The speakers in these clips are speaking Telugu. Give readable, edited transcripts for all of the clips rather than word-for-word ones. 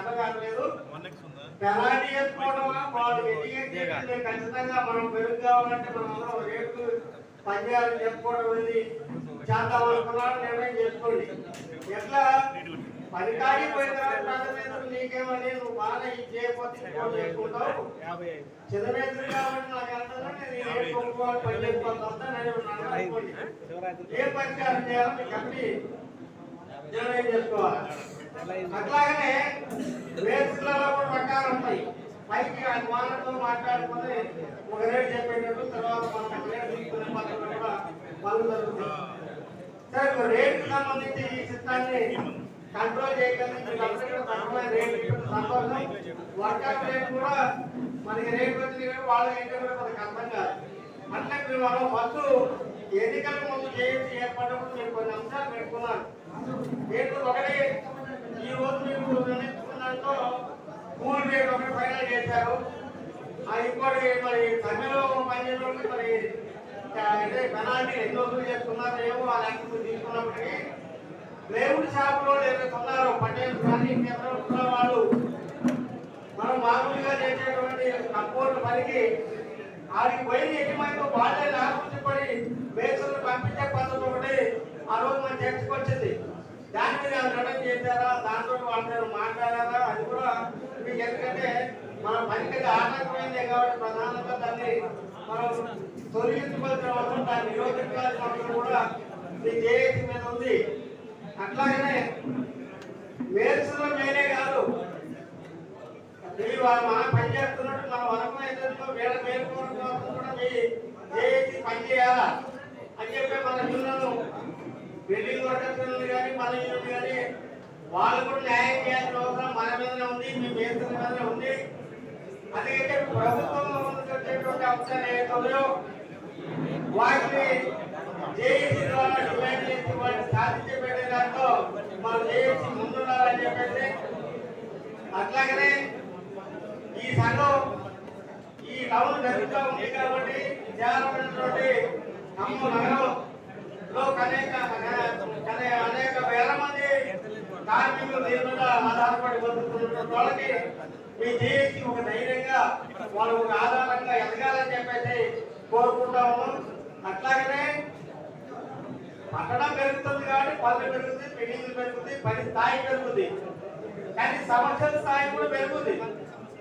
అర్థం కావట్లేదు. పెనాల్టీ వేసుకోవడమా వాళ్ళు ఎడ్యుకేషన్ ఖచ్చితంగా మనం మెరుగు కావాలంటే మనం అందరం రేపు పనిచేయాలని చెప్పుకోవడం అనేది చేద్దాం అనుకున్నాను. నిర్ణయం చేసుకోండి. ఎట్లా పని కాగిపోయిన తర్వాత నీకేమని నువ్వు బాగా ఇది చేయకపోతే చేసుకుంటావు. చిన్న మేస్త్రి కాబట్టి నాకు వెళ్తాను నేను ఏ కొనుక్కోవాలి పని చేసుకోవాలి అనుకోండి. ఏ పరిష్కారం చేయాలో కమిటీ నిర్ణయం చేసుకోవాలి. అట్లాగనే మేస్త్రులలో కూడా రకాలు ఉంటాయి. పైకి ఆయన వాళ్ళతో మాట్లాడుకుని ఒక రేటు చెప్పేటట్టు తర్వాత మనం రేటు తీసుకునే పద్ధతులు కూడా పనులు జరుగుతాయి. సరే రేటుకు సంబంధించి ఈ సిస్టాన్ని కంట్రోల్ చేయగలిగి రేటు సంతోషం. వర్కర్ రేటు కూడా మనకి రేటు వచ్చింది కానీ వాళ్ళ ఏంటో కూడా మనకు అర్థం కాదు. అట్లా మనం ఫస్ట్ ఎన్నికల ముందు చేసి ఏర్పడినప్పుడు మీరు కొన్ని అంశాలు పెట్టుకున్నారు. రేట్లు ఒకటి ఈ రోజు మీరు నిర్ణయించుకున్నతో కూలి రేట్ ఒకటి ఫైనల్ చేశారు. ఇంకోటి మరి సమ్మెలో పనిచేయడానికి మరి పెనాల్టీ ఎన్ని వసూలు చేసుకున్నారు ఏమో ఆ లెక్కలు తీసుకున్నప్పటికీ ప్లేవుడ్ షాపులో కొన్నారు పటేల్ కానీ కేంద్ర వాళ్ళు మనం మామూలుగా చేసేటువంటి కంపౌండ్ పనికి ఆడికి పోయిన యజమానితో వాళ్ళే లాభపడి మేసలు పంపించే పద్ధతి ఒకటి ఆ రోజు మన చర్చకు వచ్చింది. దాని మీద రిటర్న్ చేశారా, దాంతో వాళ్ళతో మాట్లాడారా, అది కూడా మీకు ఎందుకంటే మన పనికి ఆటంకమైందే కాబట్టి ప్రధానంగా దాన్ని మనం తొలగించుకోవాల్సిన అవసరం, దాన్ని నిరోధించాల్సిన అవసరం కూడా మీ జేఏసీ మీద ఉంది. అట్లాగనే మేల్స్లో మేనే కాదు మీరు మనం పనిచేస్తున్నట్టు మన వనమైతే వేల మేలుకోవడం కోసం కూడా మీ జేఏసీ పనిచేయాలా అని చెప్పి మన యూనియన్ బిల్డింగ్ వర్కర్స్ కానీ మన యూనియన్ కానీ వాళ్ళు కూడా న్యాయం చేయాల్సిన అవసరం మన మీదనే ఉంది, మీ మేస్త్రి మీదనే ఉంది. అందుకంటే ప్రభుత్వం వచ్చేటువంటి అంశాలు ఏదో వాటిని జేఏసీ ద్వారా డిమాండ్ చేసి వాటిని సాధించి పెట్టే దాంట్లో మనం జేఏసీ ముందుండాలని చెప్పేసి. అట్లాగనే ఈ సంఘం ఈ టౌన్ జరుగుతూ ఉంది కాబట్టి విశాలమైనటువంటి ఖమ్మం నగరంలో అనేక వేల మంది కార్మికులు దీని మీద ఆధారపడి బతుకుతున్న వాళ్ళకి మీ జేఏసీ ఒక ధైర్యంగా వాళ్ళు ఒక ఆధారంగా ఎదగాలని చెప్పేసి కోరుకుంటా ఉన్నాం. అట్లాగనే పట్టణం పెరుగుతుంది కాబట్టి పనులు పెరుగుతుంది, బిల్డింగ్లు పెరుగుతుంది, పని స్థాయి పెరుగుతుంది, కానీ సమస్యల స్థాయి కూడా పెరుగుతుంది.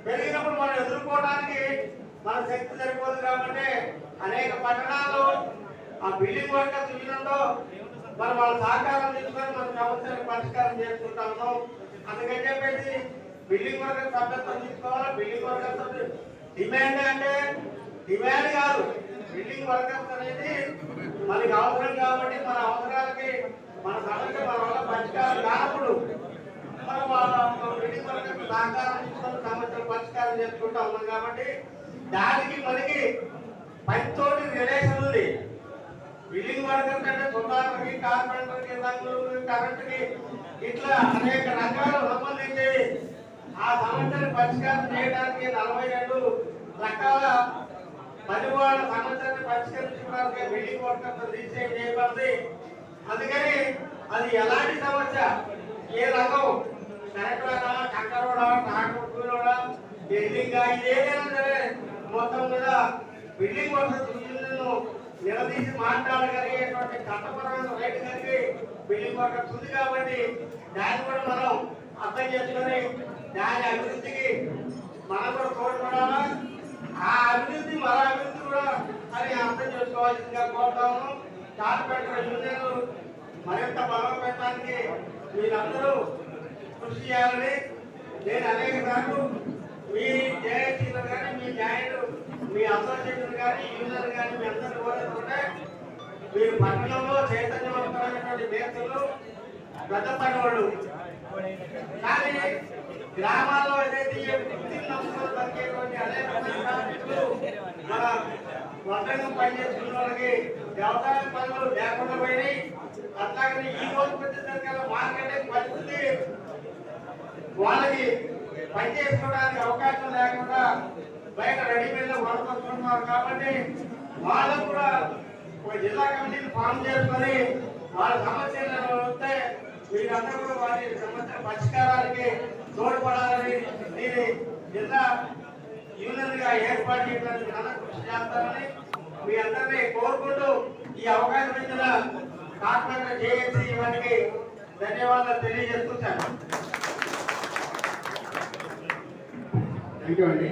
పెరిగినప్పుడు మనం ఎదుర్కోవడానికి మన శక్తి సరిపోదు కాబట్టి అనేక పట్టణాల్లో ఆ బిల్డింగ్ వర్కర్స్ యూనియన్లో మనం వాళ్ళ సహకారం తీసుకొని మన సమస్యలను పరిష్కారం చేసుకుంటా ఉన్నాం. అందుకని చెప్పేసి బిల్డింగ్ వర్కర్స్ సభ్యత్వం తీసుకోవాలి. బిల్డింగ్ వర్కర్స్ డిమాండ్ అంటే డిమాండ్ కాదు, బిల్డింగ్ వర్కర్స్ అనేది మనకి అవసరం కాబట్టి మన అవసరాలకి మన సమస్య మన వల్ల పరిష్కారం కానప్పుడు మనం బిల్డింగ్ వర్కర్స్ సహకారం తీసుకొని సమస్యలు పరిష్కారం చేసుకుంటా ఉన్నాం. కాబట్టి దానికి మనకి పనితోటి రిలేషన్ ఉంది. బిల్డింగ్ వర్కర్స్ అంటే సొంతానికి, కార్పెంటర్కి, రంగులు, కరెంట్కి ఇట్లా అనేక రకాలు సంబంధించి ఆ సమస్యను పరిష్కారం చేయడానికి 42 రకాల పనివాళ్ళ సమస్యను పరిష్కరించడానికి బిల్డింగ్ వర్కర్స్ రిజిస్టర్ చేయబడింది. అందుకని అది ఎలాంటి సమస్య, ఏ రకం, కరెంట్ రోడా, కంకర రోడా, ట్రాక్టర్ కూలోడా, బిల్డింగ్ ఇది ఏదైనా సరే మొత్తం మీద బిల్డింగ్ వర్కర్స్ నిలదీసి మాట్లాడగలిగేటువంటి చట్టపరమైన రైట్ కలిగి బిల్డింగ్ వర్కర్స్ ఉంది కాబట్టి దాన్ని కూడా మనం అర్థం చేసుకొని దాని అభివృద్ధికి మనం కూడా తోడ్పడాలా. ఆ అభివృద్ధి మన అభివృద్ధి కూడా అని అర్థం చేసుకోవాల్సిందిగా కోరుతాము. కార్పొరేటర్ యూనియన్ మరింత బలోపేతానికి మీరందరూ కృషి చేయాలని నేను అనేక సార్లు మీ జేఏసీలు కానీ మీ జాయింట్ మీ అసోసియేషన్ కానీ యూనియన్ కానీ మీ అందరూ కోరుతుంటే మీరు పట్టణంలో చైతన్యవంతమైనటువంటి మేస్త్రులు పెద్ద పని వాళ్ళు, కానీ గ్రామాల్లో ఏదైతే బతికేటువంటి అనేక మన వర్షంగా పనిచేస్తున్న వాళ్ళకి వ్యవసాయ పనులు లేకుండా పోయినాయి. అట్లాగని ఈ రోజు వచ్చేసరికి మార్కెటింగ్ పరిస్థితి వాళ్ళకి పనిచేసుకోవడానికి అవకాశం లేకుండా బయట రెడీమేడ్ లో కొనుక్కొస్తున్నారు. కాబట్టి వాళ్ళకు కూడా ఒక జిల్లా కమిటీని ఫామ్ చేసుకొని వాళ్ళ సమస్యలు వస్తే మీరందరూ కూడా వారి సమస్యల పరిష్కారానికి తోడ్పడాలని దీన్ని జిల్లా యూనియన్ గా ఏర్పాటు చేయడానికి కృషి చేస్తారని మీ అందరినీ కోరుకుంటూ ఈ అవకాశం ఇచ్చిన కార్పొరేటర్ జేఏసీ వారికి ధన్యవాదాలు తెలియజేస్తున్నాను. థ్యాంక్ యూ అండి.